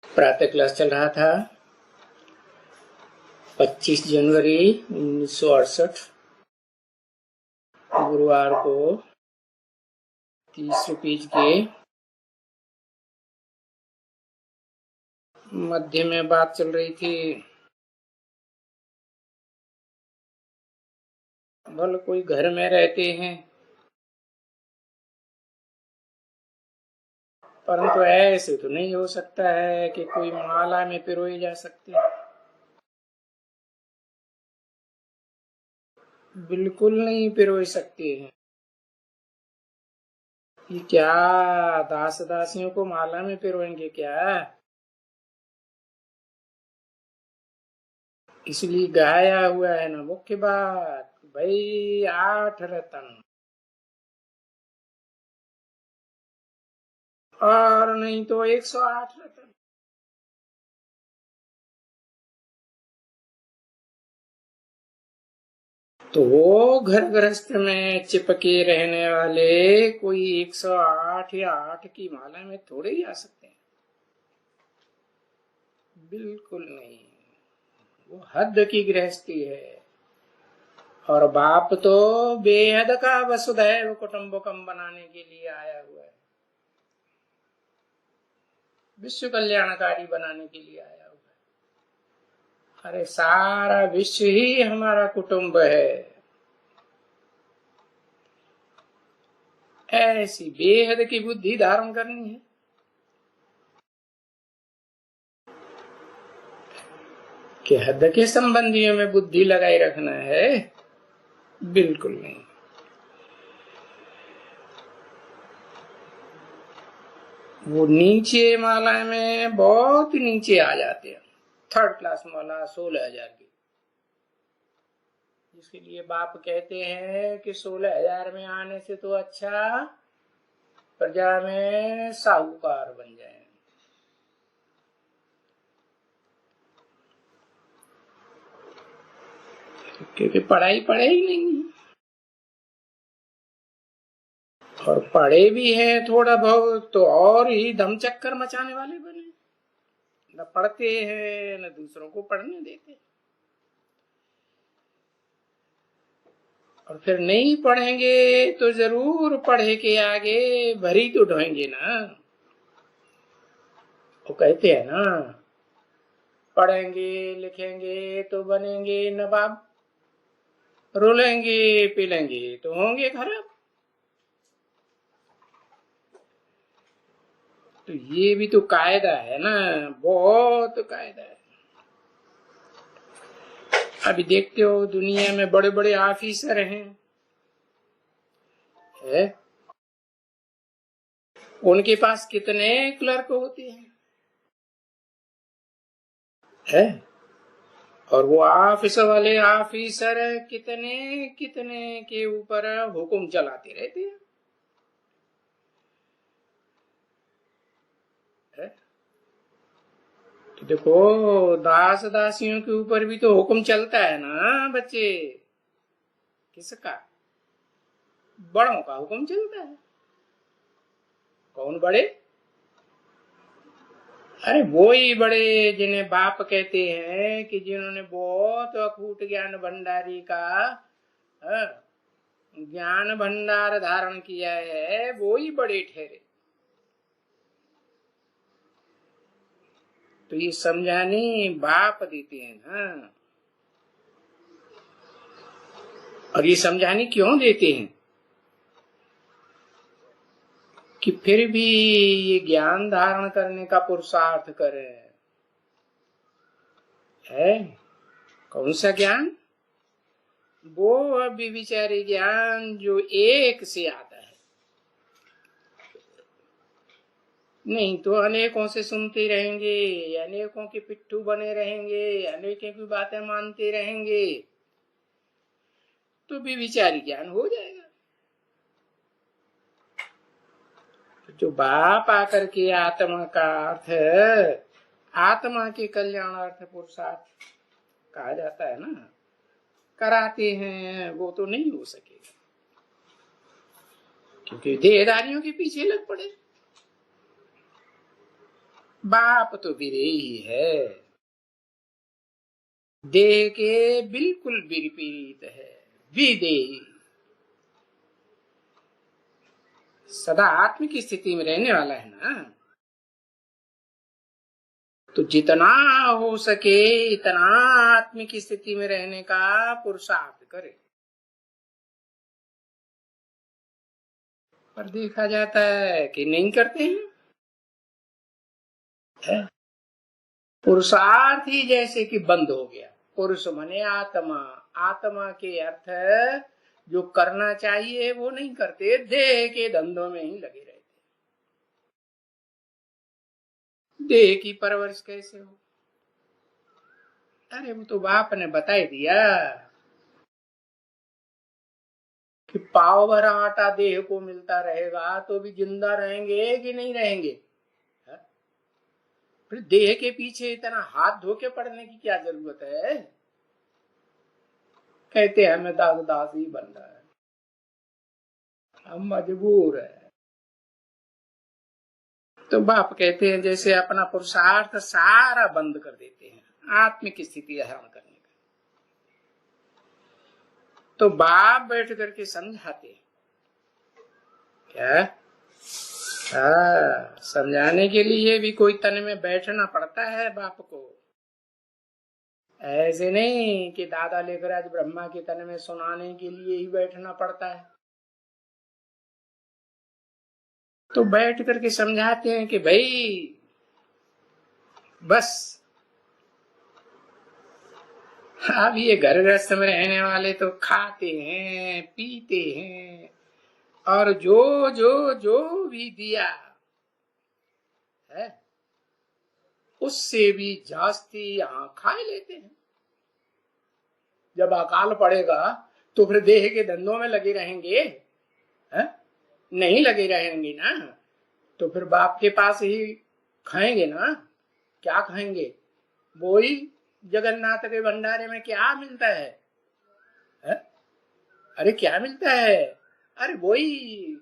प्रातः क्लास चल रहा था 25 जनवरी 1968 गुरुवार को 30 रुपीज के मध्य में बात चल रही थी। भले कोई घर में रहते हैं, परंतु ऐसे तो नहीं हो सकता है कि कोई माला में पिरोए जा सकते। बिल्कुल नहीं पिरोए सकते हैं। ये क्या दास दासियों को माला में पिरोएंगे क्या? इसलिए गाया हुआ है ना मुख्य बात, भाई 8 रतन और नहीं तो 108 रतन। तो वो घर गृहस्थ में चिपके रहने वाले कोई 108 या 8 की माला में थोड़े ही आ सकते हैं। बिल्कुल नहीं, वो हद की गृहस्थी है। और बाप तो बेहद का वसुधैव कुटुंबकम बनाने के लिए आया हुआ है, विश्व कल्याणकारी बनाने के लिए आया हुआ है। अरे सारा विश्व ही हमारा कुटुंब है। ऐसी बेहद की बुद्धि धारण करनी है कि हद के संबंधियों में बुद्धि लगाए रखना है। बिल्कुल नहीं। वो नीचे माला में बहुत नीचे आ जाते हैं। 3rd क्लास माला 16,000 की, जिसके लिए बाप कहते हैं कि 16,000 में आने से तो अच्छा प्रजा में साहूकार बन जाए। क्योंकि पढ़ाई ही नहीं है, और पढ़े भी हैं थोड़ा बहुत तो और ही धम चक्कर मचाने वाले बने। न पढ़ते हैं न दूसरों को पढ़ने देते, और फिर नहीं पढ़ेंगे तो जरूर पढ़े के आगे भरी तो ढोएंगे ना। वो कहते हैं ना, पढ़ेंगे लिखेंगे तो बनेंगे नवाब, रोलेंगे पिलेंगे तो होंगे खराब। तो ये भी तो कायदा है ना, बहुत कायदा है। अभी देखते हो दुनिया में बड़े बड़े ऑफिसर हैं, है? उनके पास कितने क्लर्क होते हैं, है? और वो ऑफिसर वाले ऑफिसर कितने कितने के ऊपर हुक्म चलाते रहते हैं, है? तो देखो दास दासियों के ऊपर भी तो हुक्म चलता है ना बच्चे। किसका? बड़ों का हुक्म चलता है। कौन बड़े? अरे वो ही बड़े जिन्हें बाप कहते हैं कि जिन्होंने बहुत अकूट ज्ञान भंडारी का ज्ञान भंडार धारण किया है, वो ही बड़े ठहरे। तो ये समझाने बाप देते हैं ना। और ये समझाने क्यों देते हैं कि फिर भी ये ज्ञान धारण करने का पुरुषार्थ करें। है कौन सा ज्ञान? वो विचारी ज्ञान जो एक से आता है। नहीं तो अनेकों से सुनते रहेंगे, अनेकों के पिट्ठू बने रहेंगे, अनेकों की बातें मानते रहेंगे, तो विचारी ज्ञान हो जाएगा। जो बाप आकर के आत्मा का अर्थ, आत्मा के कल्याणार्थ पुरुषार्थ कहा जाता है ना, कराते हैं, वो तो नहीं हो सकेगा, क्योंकि देहधारियों के पीछे लग पड़े। बाप तो विदेही है, देह के बिल्कुल विपरीत है, विदेही। सदा आत्म की स्थिति में रहने वाला है ना, तो जितना हो सके इतना आत्म की स्थिति में रहने का पुरुषार्थ करे। पर देखा जाता है कि नहीं करते हैं, पुरुषार्थ ही जैसे कि बंद हो गया। पुरुष मने आत्मा, आत्मा के अर्थ जो करना चाहिए वो नहीं करते, देह के धंधों में ही लगे रहते। देह की परवरिश कैसे हो? अरे वो तो बाप ने बता ही दिया कि पाव भर आटा देह को मिलता रहेगा तो भी जिंदा रहेंगे कि नहीं रहेंगे? फिर देह के पीछे इतना हाथ धो के पड़ने की क्या जरूरत है? कहते हैं हमें दास दास ही बन रहा है, हम मजबूर है। तो बाप कहते हैं जैसे अपना पुरुषार्थ सारा बंद कर देते हैं आत्मिक स्थिति धारण करने का। तो बाप बैठ करके समझाते क्या, समझाने के लिए भी कोई तन में बैठना पड़ता है बाप को। ऐसे नहीं कि दादा लेकर आज ब्रह्मा के तन में सुनाने के लिए ही बैठना पड़ता है। तो बैठ करके समझाते हैं कि भाई बस अब ये घर गृहस्थ में रहने वाले तो खाते हैं पीते हैं और जो जो जो भी दिया है उससे भी जास्ती यहाँ खा लेते हैं। जब अकाल पड़ेगा तो फिर देह के धंधों में लगे रहेंगे है? नहीं लगे रहेंगे ना, तो फिर बाप के पास ही खाएंगे ना। क्या खाएंगे? वही जगन्नाथ के भंडारे में क्या मिलता है? अरे क्या मिलता है? अरे वही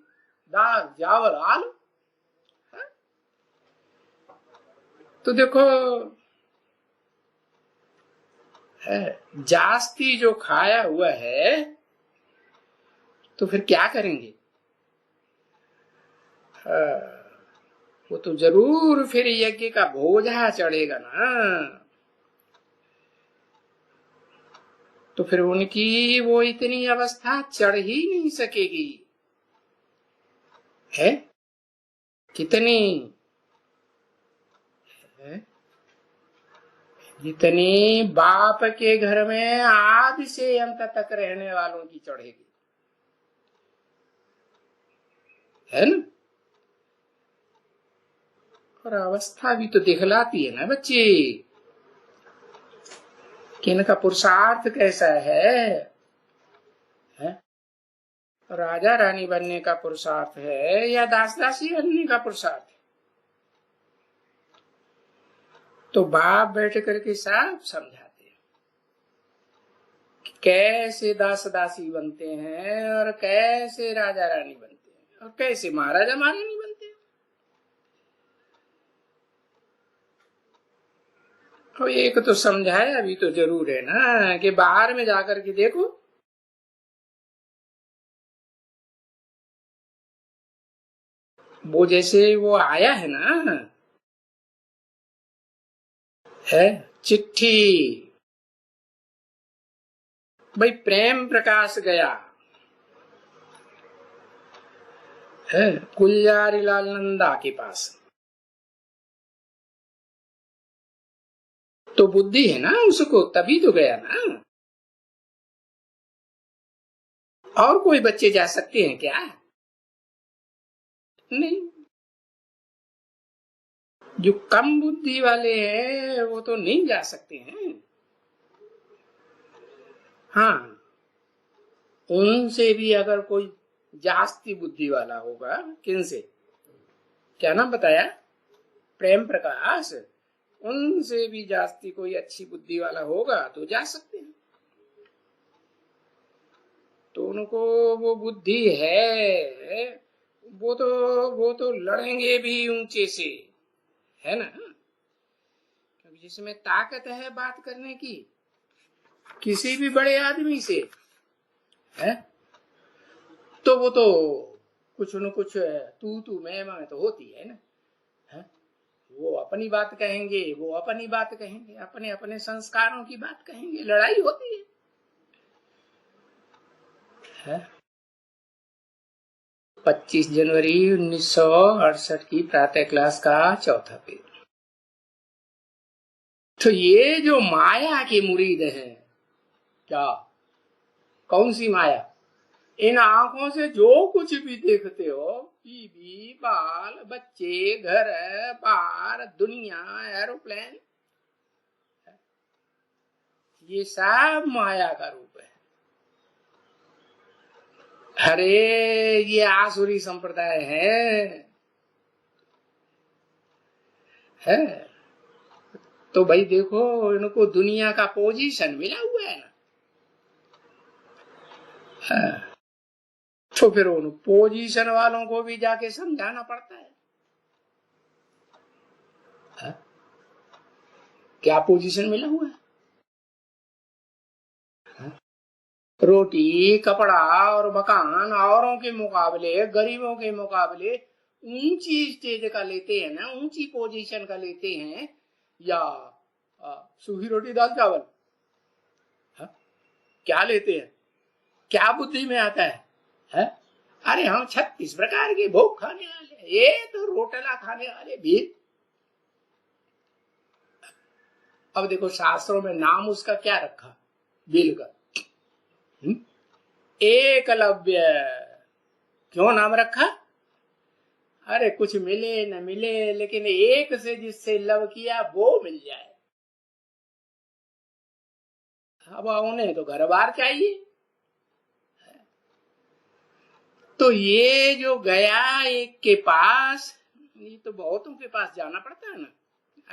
दाल चावल आलू। तो देखो है जास्ती जो खाया हुआ है तो फिर क्या करेंगे? वो तो जरूर फिर यज्ञ का बोझा चढ़ेगा ना, तो फिर उनकी वो इतनी अवस्था चढ़ ही नहीं सकेगी। है कितनी है? जितनी बाप के घर में आदि से अंत तक रहने वालों की चढ़ेगी, है ना। और अवस्था भी तो दिखलाती है ना बच्चे कि इनका पुरुषार्थ कैसा है? राजा रानी बनने का पुरुषार्थ है या दास दासी बनने का पुरुषार्थ है? तो बाप बैठ करके सब समझाते हैं कि कैसे दास दासी बनते हैं और कैसे राजा रानी बनते हैं और कैसे महाराजा महारानी बनते हैं। तो एक तो समझाया भी तो जरूर है ना कि बाहर में जाकर के देखो, वो जैसे वो आया है ना है चिट्ठी, भाई प्रेम प्रकाश गया है गुलजारी लाल नंदा के पास, तो बुद्धि है ना उसको, तभी तो गया ना। और कोई बच्चे जा सकते हैं क्या? नहीं। जो कम बुद्धि वाले हैं वो तो नहीं जा सकते हैं। हाँ, उनसे भी अगर कोई जास्ती बुद्धि वाला होगा, किनसे, क्या नाम बताया, प्रेम प्रकाश, उनसे भी जास्ती कोई अच्छी बुद्धि वाला होगा तो जा सकते हैं। तो उनको वो बुद्धि है, वो तो लड़ेंगे भी ऊंचे से, है ना। जिसमें ताकत है बात करने की किसी भी बड़े आदमी से है, तो वो तो कुछ न कुछ तू मैं तो होती है ना। है? वो अपनी बात कहेंगे, वो अपनी बात कहेंगे, अपने अपने संस्कारों की बात कहेंगे, लड़ाई होती है? 25 जनवरी 1968 की प्रातः क्लास का चौथा पेज। तो ये जो माया के मुरीद हैं, क्या कौन सी माया? इन आंखों से जो कुछ भी देखते हो, बीवी बाल बच्चे घर बार दुनिया एरोप्लेन, ये सब माया का रूप है। अरे ये आसुरी संप्रदाय है। तो भाई देखो, इनको दुनिया का पोजीशन मिला हुआ है ना। हाँ। तो फिर उन पोजीशन वालों को भी जाके समझाना पड़ता है। हाँ? क्या पोजीशन मिला हुआ है? हाँ? रोटी कपड़ा और मकान औरों के मुकाबले, गरीबों के मुकाबले ऊंची स्टेज का लेते हैं ना, ऊंची पोजीशन का लेते हैं, या सूखी रोटी दाल चावल? हाँ? क्या लेते हैं? क्या बुद्धि में आता है? अरे हम 36 प्रकार के भोग खाने वाले, ये तो रोटला खाने वाले भी। अब देखो शास्त्रों में नाम उसका क्या रखा, बिल का? एकलव्य। क्यों नाम रखा? अरे कुछ मिले न मिले, लेकिन एक से जिससे लव किया वो मिल जाए। अब उन्हें तो घर बार चाहिए। तो ये जो गया एक के पास, ये तो बहुतों के पास जाना पड़ता है ना।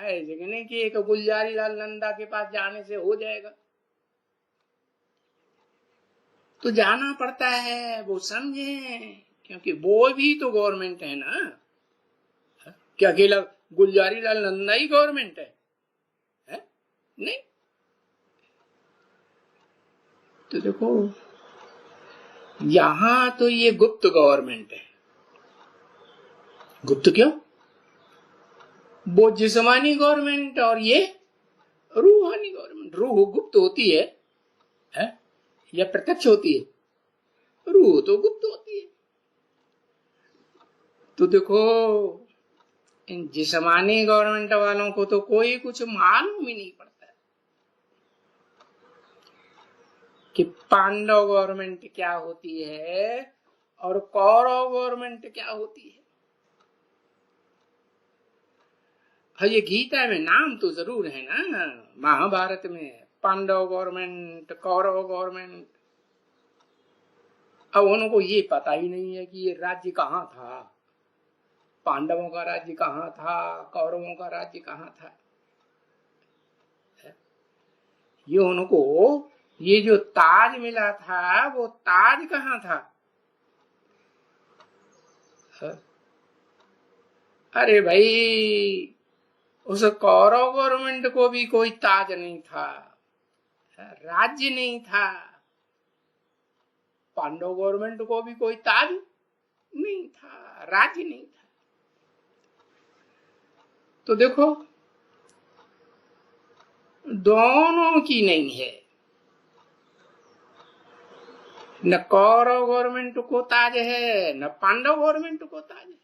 ऐसे नहीं कि एक गुलजारी लाल नंदा के पास जाने से हो जाएगा, तो जाना पड़ता है। वो समझे, क्योंकि वो भी तो गवर्नमेंट है ना। क्या अकेला गुलजारी लाल नंदा ही गवर्नमेंट है? नहीं। तो देखो यहां तो ये गुप्त गवर्नमेंट है। गुप्त क्यों? वो जिस्मानी गवर्नमेंट और ये रूहानी गवर्नमेंट। रूह गुप्त होती है या प्रत्यक्ष होती है? रूह तो गुप्त होती है। तो देखो इन जिस्मानी गवर्नमेंट वालों को तो कोई कुछ मालूम ही नहीं पड़ता कि पांडव गवर्नमेंट क्या होती है और कौरव गवर्नमेंट क्या होती है। हाँ, ये गीता में नाम तो जरूर है ना, महाभारत में पांडव गवर्नमेंट कौरव गवर्नमेंट। अब उनको ये पता ही नहीं है कि ये राज्य कहाँ था, पांडवों का राज्य कहाँ था, कौरवों का राज्य कहाँ था। ये उनको ये जो ताज मिला था, वो ताज कहाँ था? अरे भाई उस कौरव गवर्नमेंट को भी कोई ताज नहीं था, राज्य नहीं था। पांडव गवर्नमेंट को भी कोई ताज नहीं था, राज्य नहीं था। तो देखो दोनों की नहीं है। न कौरव गवर्नमेंट को ताज है, न पांडव गवर्नमेंट को ताज है।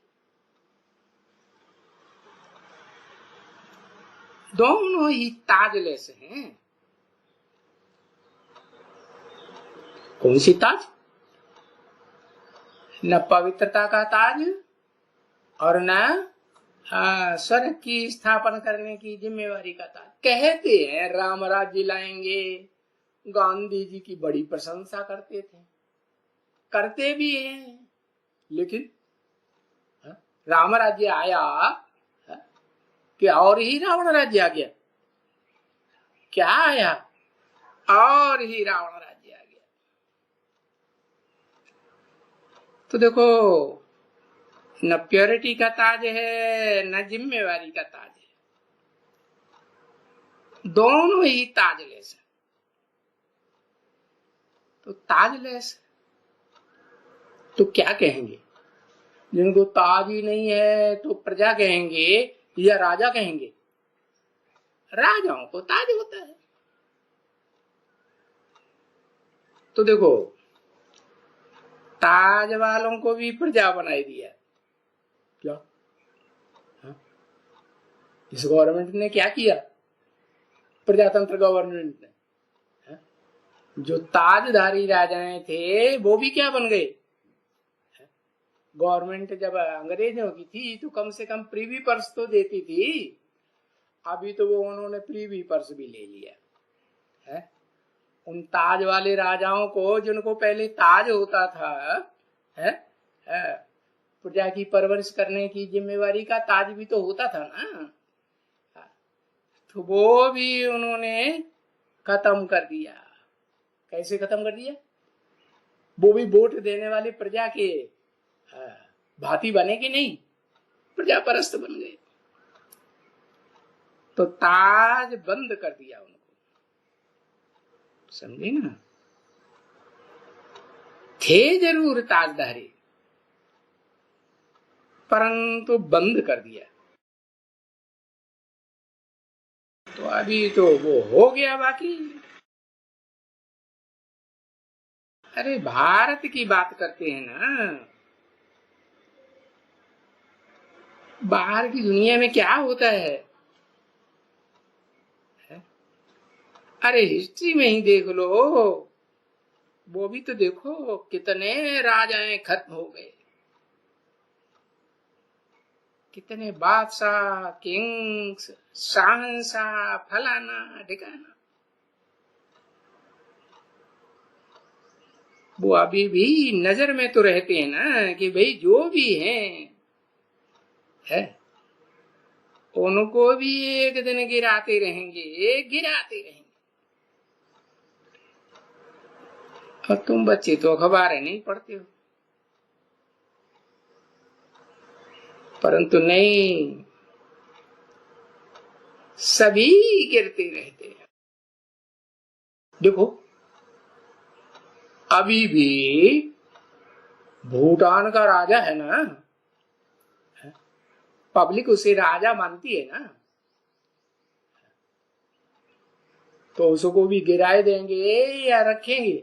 दोनों ही ताजलेस हैं। कौन सी ताज? न पवित्रता का ताज और न स्वर्ग की स्थापना करने की जिम्मेवारी का ताज। कहते हैं राम राज्य लाएंगे, गांधी जी की बड़ी प्रशंसा करते थे, करते भी हैं, लेकिन राम राज्य आया कि और ही रावण राज्य आ गया? क्या आया? और ही रावण राज्य आ गया। तो देखो न प्योरिटी का ताज है, न जिम्मेवारी का ताज है। दोनों ही ताजलेस है। तो ताजलेस तो क्या कहेंगे? जिनको ताज ही नहीं है तो प्रजा कहेंगे या राजा कहेंगे? राजाओं को ताज होता है। तो देखो, ताज वालों को भी प्रजा बनाई दिया। क्या हा? इस गवर्नमेंट ने क्या किया? प्रजातंत्र गवर्नमेंट ने हा? जो ताजधारी राजाएं थे वो भी क्या बन गए? गवर्नमेंट जब अंग्रेजों की थी तो कम से कम प्रीवी पर्स तो देती थी। अभी तो वो उन्होंने प्रीवी पर्स भी ले लिया है। उन ताज वाले राजाओं को, जिनको पहले ताज होता था है, प्रजा की परवरिश करने की जिम्मेवारी का ताज भी तो होता था ना, तो वो भी उन्होंने खत्म कर दिया। कैसे खत्म कर दिया? वो भी वोट देने वाली प्रजा के भांति बने कि नहीं? प्रजा परस्त बन गए। तो ताज बंद कर दिया उनको, समझे ना? थे जरूर ताजधारी, परंतु बंद कर दिया। तो अभी तो वो हो गया बाकी। अरे भारत की बात करते हैं ना, बाहर की दुनिया में क्या होता है? अरे हिस्ट्री में ही देख लो, वो भी तो देखो कितने राजाएं खत्म हो गए, कितने बादशाह, किंग्स, शहंशाह, फलाना ठिकाना। वो अभी भी नजर में तो रहते हैं ना कि भाई जो भी है उनको भी एक दिन गिराते रहेंगे, गिराते रहेंगे। और तुम बच्चे तो अखबारें नहीं पढ़ते हो, परंतु नहीं, सभी गिरते रहते हैं। देखो अभी भी भूटान का राजा है ना, पब्लिक उसे राजा मानती है ना, तो उसको भी गिराए देंगे या रखेंगे?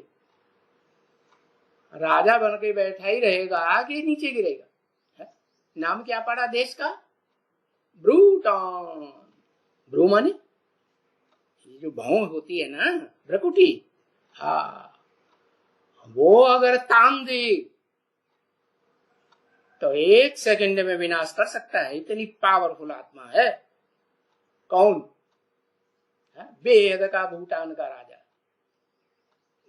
राजा बन के बैठा ही रहेगा कि नीचे गिरेगा? है? नाम क्या पड़ा देश का? ब्रूटान। ब्रू माने ये जो भौं होती है ना, भ्रकुटी, हाँ, वो अगर ताम दे तो एक सेकंड में विनाश कर सकता है। इतनी पावरफुल आत्मा है। कौन? बेहद का भूटान का राजा।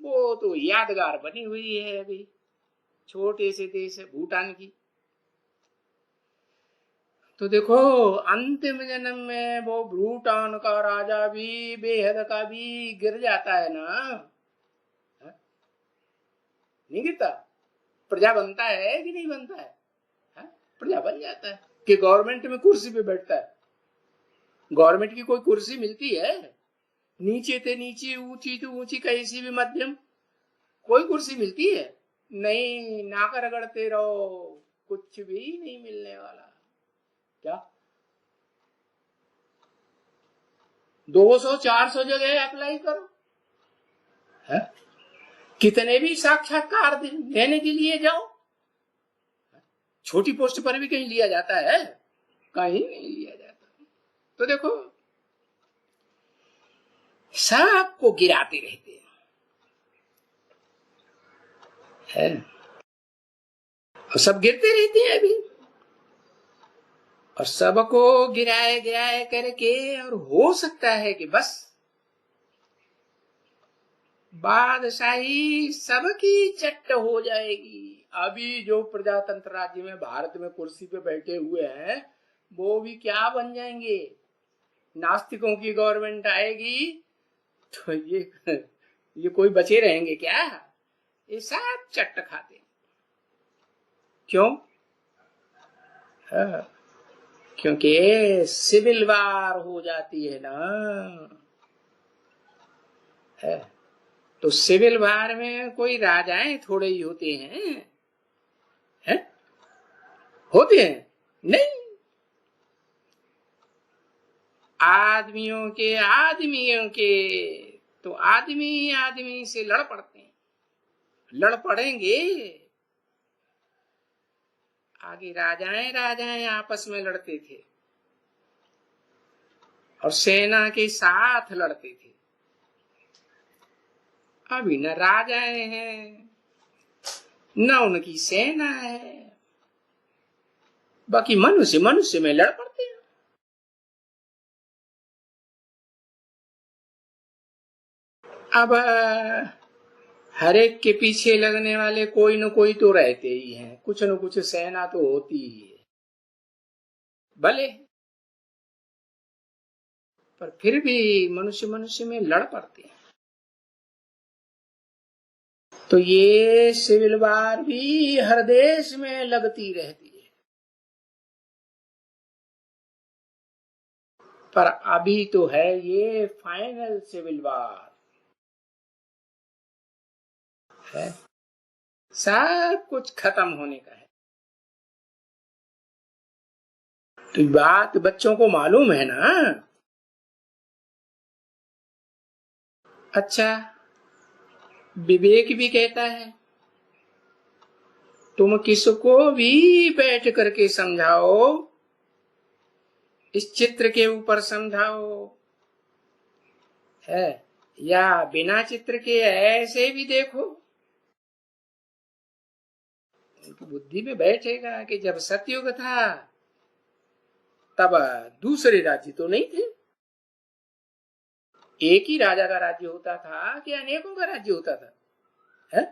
वो तो यादगार बनी हुई है अभी, छोटे से देश है भूटान की। तो देखो अंतिम जन्म में वो भूटान का राजा भी, बेहद का भी गिर जाता है ना, नहीं गिरता? प्रजा बनता है कि नहीं बनता है? प्रजा बन जाता है कि गवर्नमेंट में कुर्सी पे बैठता है। गवर्नमेंट की कोई कुर्सी मिलती है? नीचे से नीचे, ऊंची तो ऊंची, कैसी भी मध्यम, कोई कुर्सी मिलती है? नहीं, नाक रगड़ते रहो, कुछ भी नहीं मिलने वाला। क्या 200-400 जगह अप्लाई करो है? कितने भी साक्षात्कार देने के लिए जाओ, छोटी पोस्ट पर भी कहीं लिया जाता है? कहीं नहीं लिया जाता। तो देखो सबको गिराते रहते हैं, और सब गिरते रहते हैं अभी, और सबको गिराए गिराए करके, और हो सकता है कि बस बादशाही सबकी चट्ट हो जाएगी। अभी जो प्रजातंत्र राज्य में भारत में कुर्सी पे बैठे हुए हैं वो भी क्या बन जाएंगे? नास्तिकों की गवर्नमेंट आएगी तो ये कोई बचे रहेंगे क्या? ये सब चट्ट खाते। क्यों? क्योंकि सिविल वार हो जाती है ना, है। तो सिविल वार में कोई राजाएं थोड़े ही होते हैं? होते हैं? नहीं, आदमियों के तो आदमी आदमी से लड़ पड़ते हैं, लड़ पड़ेंगे। आगे राजाएं आपस में लड़ते थे और सेना के साथ लड़ते थे। अभी न राजाएं हैं न उनकी सेना है, बाकी मनुष्य मनुष्य में लड़ पड़ते हैं। अब हर एक के पीछे लगने वाले कोई न कोई तो रहते ही हैं, कुछ न कुछ सेना तो होती ही है भले, पर फिर भी मनुष्य मनुष्य में लड़ पड़ते हैं। तो ये सिविल वार भी हर देश में लगती रहती है, पर अभी तो है ये फाइनल सिविल वार है, सब कुछ खत्म होने का है। तो बात बच्चों को मालूम है ना? अच्छा, विवेक भी कहता है तुम किसको भी बैठ करके समझाओ, इस चित्र के ऊपर समझाओ है, या बिना चित्र के ऐसे भी देखो, उनकी बुद्धि में बैठेगा कि जब सतयुग था तब दूसरे राज्य तो नहीं थे, एक ही राजा का राज्य होता था कि अनेकों का राज्य होता था? है?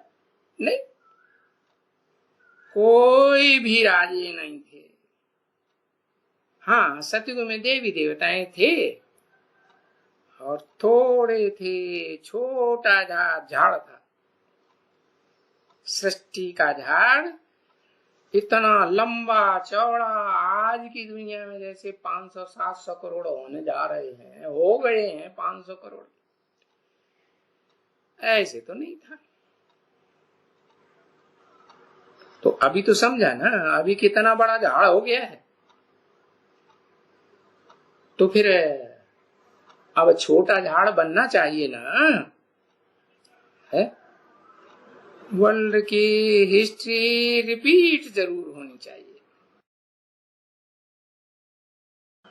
नहीं, कोई भी राजे नहीं थे। हाँ, सतयुग में देवी देवताएं थे और थोड़े थे, छोटा झाड़ था। सृष्टि का झाड़ इतना लंबा चौड़ा, आज की दुनिया में जैसे 500-700 करोड़ होने जा रहे हैं, हो गए हैं 500 करोड़, ऐसे तो नहीं था। तो अभी तो समझा ना, अभी कितना बड़ा झाड़ हो गया है। तो फिर अब छोटा झाड़ बनना चाहिए ना, है? वर्ल्ड की हिस्ट्री रिपीट जरूर होनी चाहिए।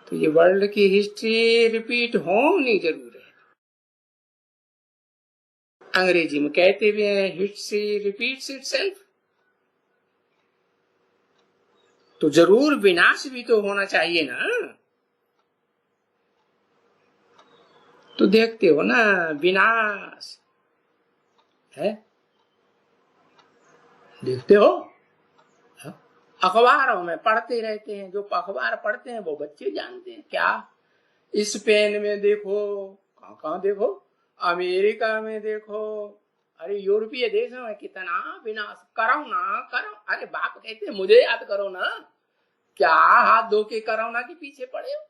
तो ये वर्ल्ड की हिस्ट्री रिपीट होनी जरूर है। अंग्रेजी में कहते भी हैं हिस्ट्री रिपीट्स इटसेल्फ, तो जरूर विनाश भी तो होना चाहिए ना। तो देखते हो ना, विनाश है, देखते हो, अखबारों में पढ़ते रहते हैं, जो अखबार पढ़ते हैं वो बच्चे जानते हैं। क्या स्पेन में देखो, कहाँ देखो, अमेरिका में देखो, अरे यूरोपीय देशों में कितना विनाश, करो ना करो, अरे बाप कहते हैं मुझे याद करो ना, क्या हाथ धो के कोरोना के पीछे पड़े हो?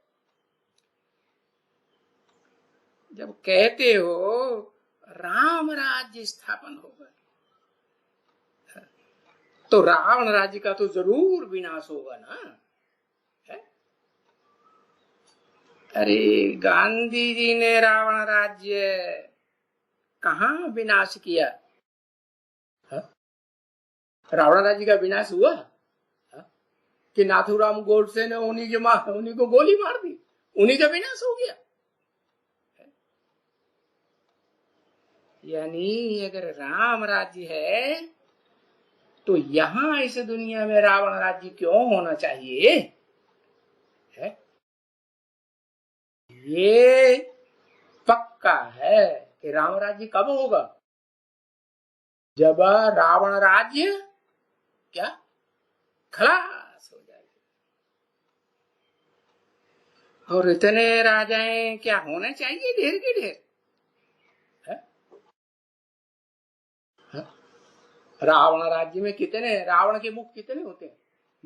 जब कहते हो राम राज्य स्थापन होगा, तो रावण राज्य का तो जरूर विनाश होगा ना, है? अरे गांधी जी ने रावण राज्य कहाँ विनाश किया? रावण राज्य का विनाश हुआ कि नाथूराम गोडसे ने उन्हीं को गोली मार दी, उन्हीं का विनाश हो गया? यानी अगर राम राज्य है तो यहां इस दुनिया में रावण राज्य क्यों होना चाहिए? है? ये पक्का है कि राम राज्य कब होगा? जब रावण राज्य क्या खलास हो जाएगा। और इतने राजाएं क्या होने चाहिए, ढेर के ढेर। रावण राज्य में कितने, रावण के मुख कितने होते हैं?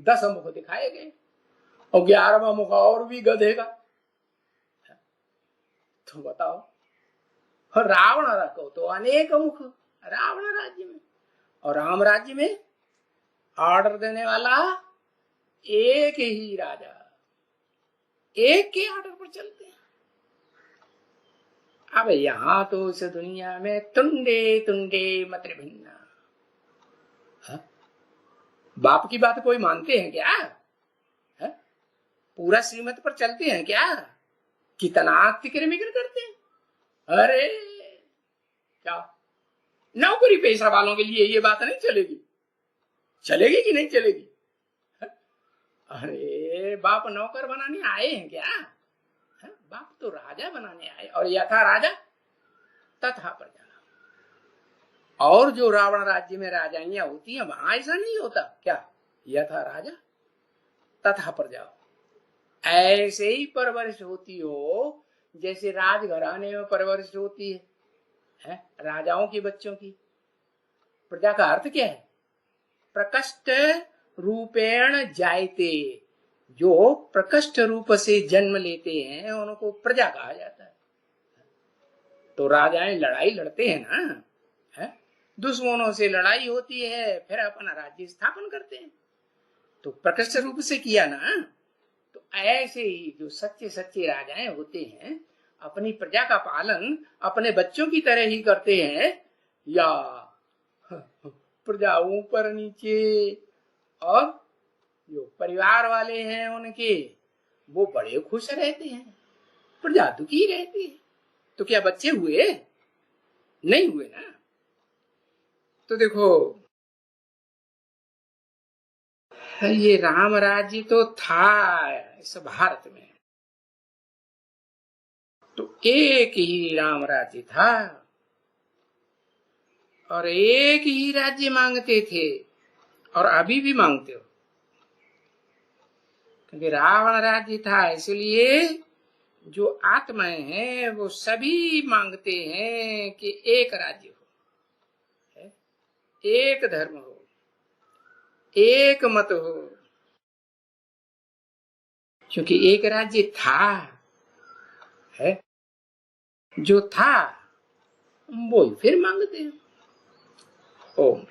10 मुख दिखाए गए और 11वां मुख और भी गधे का। तो बताओ, और रावण रखो तो अनेक मुख, रावण राज्य में। और राम राज्य में ऑर्डर देने वाला एक ही राजा, एक के ऑर्डर पर चलते हैं। अब यहां तो इस दुनिया में तुंडे तुंडे मत भिन्ना। बाप की बात कोई मानते हैं क्या? है? पूरा श्रीमत पर चलते हैं क्या? कितना तिक्र मिक्र करते हैं। अरे क्या नौकरी पेशा वालों के लिए ये बात नहीं चलेगी? चलेगी कि नहीं चलेगी? अरे बाप नौकर बनाने आए हैं क्या? बाप तो राजा बनाने आए, और यथा राजा तथा प्रजा। और जो रावण राज्य में राजाइयां होती हैं वहां ऐसा नहीं होता क्या? यथा राजा तथा प्रजा, ऐसे ही परवरिश होती हो जैसे राजघराने में परवरिश होती है राजाओं के बच्चों की। प्रजा का अर्थ क्या है? प्रकष्ट रूपेण जायते, जो प्रकष्ट रूप से जन्म लेते हैं उनको प्रजा कहा जाता है। तो राजाएं लड़ाई लड़ते हैं ना, है? दुश्मनों से लड़ाई होती है, फिर अपना राज्य स्थापन करते हैं, तो प्रकष्ट रूप से किया ना। तो ऐसे ही जो सच्चे सच्चे राजाएं होते हैं अपनी प्रजा का पालन अपने बच्चों की तरह ही करते हैं, या प्रजा ऊपर नीचे और जो परिवार वाले हैं उनके वो बड़े खुश रहते हैं, प्रजा दुखी रहती है। तो क्या बच्चे हुए? नहीं हुए ना। तो देखो ये राम राज्य तो था इस भारत में, तो एक ही राम राज्य था और एक ही राज्य मांगते थे, और अभी भी मांगते हो, क्योंकि रावण राज्य था इसलिए जो आत्माएं हैं वो सभी मांगते हैं कि एक राज्य हो, एक धर्म हो, एक मत हो, क्योंकि एक राज्य था, है जो था वो फिर मांगते हैं। ओम